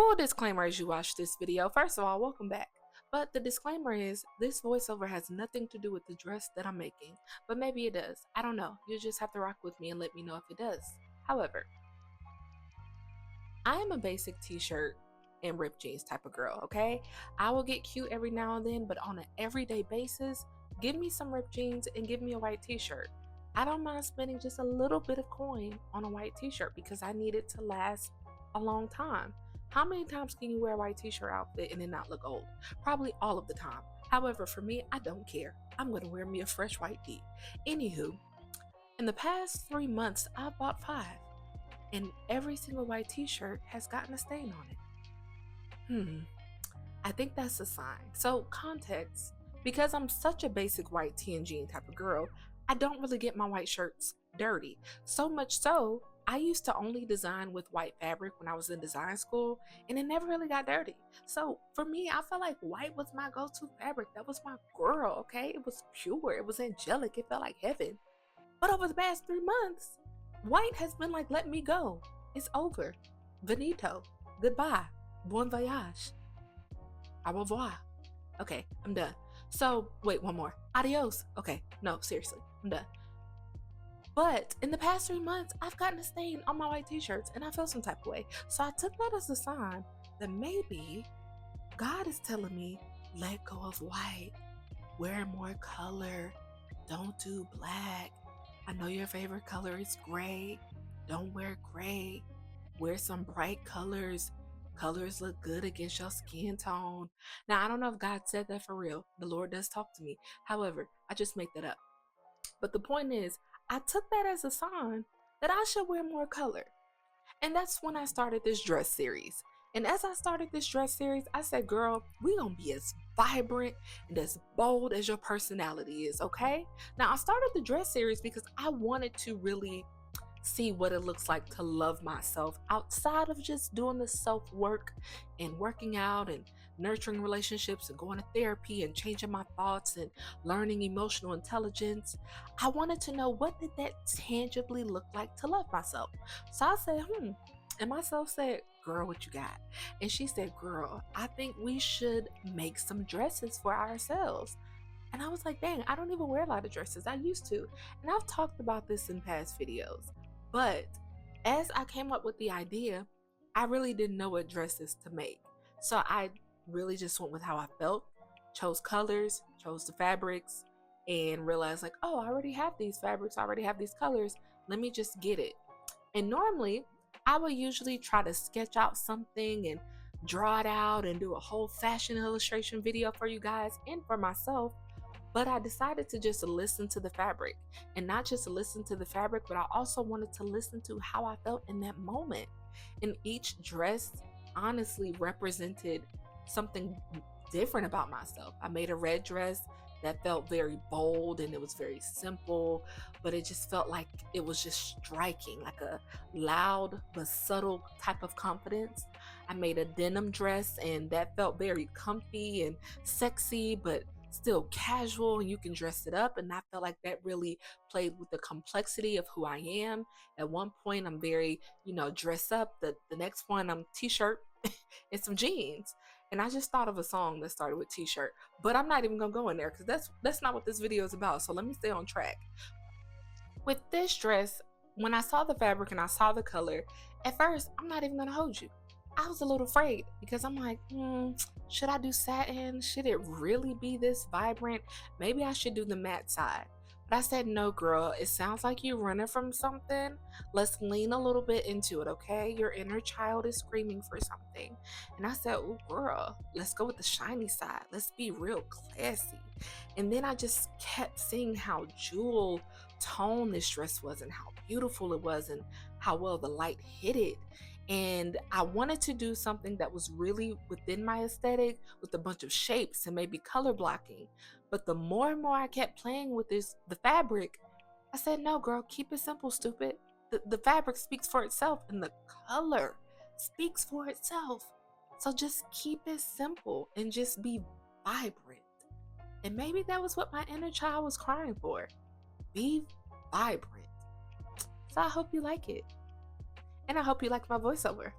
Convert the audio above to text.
Full disclaimer as you watch this video. First of all, welcome back. But the disclaimer is this voiceover has nothing to do with the dress that I'm making. But maybe it does. I don't know. You just have to rock with me and let me know if it does. However, I am a basic t-shirt and ripped jeans type of girl, okay? I will get cute every now and then, but on an everyday basis, give me some ripped jeans and give me a white t-shirt. I don't mind spending just a little bit of coin on a white t-shirt because I need it to last a long time. How many times can you wear a white t-shirt outfit and it not look old? Probably all of the time. However, for me, I don't care. I'm going to wear me a fresh white tee. Anywho, in the past 3 months, I've bought 5. And every single white t-shirt has gotten a stain on it. I think that's a sign. So context, because I'm such a basic white tee and jean type of girl, I don't really get my white shirts dirty. So much so, I used to only design with white fabric when I was in design school, and it never really got dirty. So for me, I felt like white was my go-to fabric. That was my girl, okay? It was pure, it was angelic, it felt like heaven. But over the past 3 months, white has been like, let me go. It's over. Finito. Goodbye. Bon voyage. Au revoir. Okay, I'm done. So, wait, one more. Adios. Okay, no, seriously, I'm done. But in the past 3 months, I've gotten a stain on my white t-shirts and I feel some type of way. So I took that as a sign that maybe God is telling me, let go of white. Wear more color. Don't do black. I know your favorite color is gray. Don't wear gray. Wear some bright colors. Colors look good against your skin tone. Now, I don't know if God said that for real. The Lord does talk to me. However, I just make that up. But the point is, I took that as a sign that I should wear more color. And that's when I started this dress series. And as I started this dress series, I said, girl, we gonna be as vibrant and as bold as your personality is, okay? Now, I started the dress series because I wanted to really see what it looks like to love myself outside of just doing the self-work and working out and nurturing relationships and going to therapy and changing my thoughts and learning emotional intelligence. I wanted to know, what did that tangibly look like to love myself? So I said, and myself said, girl, what you got? And she said, girl, I think we should make some dresses for ourselves. And I was like, dang, I don't even wear a lot of dresses. I used to. And I've talked about this in past videos. But as I came up with the idea, I really didn't know what dresses to make. So I really just went with how I felt, chose colors, chose the fabrics, and realized like, oh, I already have these fabrics, I already have these colors. Let me just get it. And normally, I would usually try to sketch out something and draw it out and do a whole fashion illustration video for you guys and for myself. But I decided to just listen to the fabric, and not just listen to the fabric, but I also wanted to listen to how I felt in that moment. And each dress honestly represented something different about myself. I made a red dress that felt very bold and it was very simple, but it just felt like it was just striking, like a loud but subtle type of confidence. I made a denim dress and that felt very comfy and sexy, but still casual, and you can dress it up, and I felt like that really played with the complexity of who I am. At one point I'm very, dress up. The next one I'm t-shirt and some jeans. And I just thought of a song that started with t-shirt, but I'm not even gonna go in there because that's not what this video is about. So let me stay on track. With this dress, when I saw the fabric and I saw the color, at first, I'm not even gonna hold you, I was a little afraid because I'm like, should I do satin? Should it really be this vibrant? Maybe I should do the matte side. But I said, no, girl, it sounds like you're running from something. Let's lean a little bit into it, okay? Your inner child is screaming for something. And I said, oh, girl, let's go with the shiny side. Let's be real classy. And then I just kept seeing how jewel tone this dress was and how beautiful it was and how well the light hit it. And I wanted to do something that was really within my aesthetic with a bunch of shapes and maybe color blocking. But the more and more I kept playing with the fabric, I said, no, girl, keep it simple, stupid. The fabric speaks for itself and the color speaks for itself. So just keep it simple and just be vibrant. And maybe that was what my inner child was crying for. Be vibrant. So I hope you like it. And I hope you like my voiceover.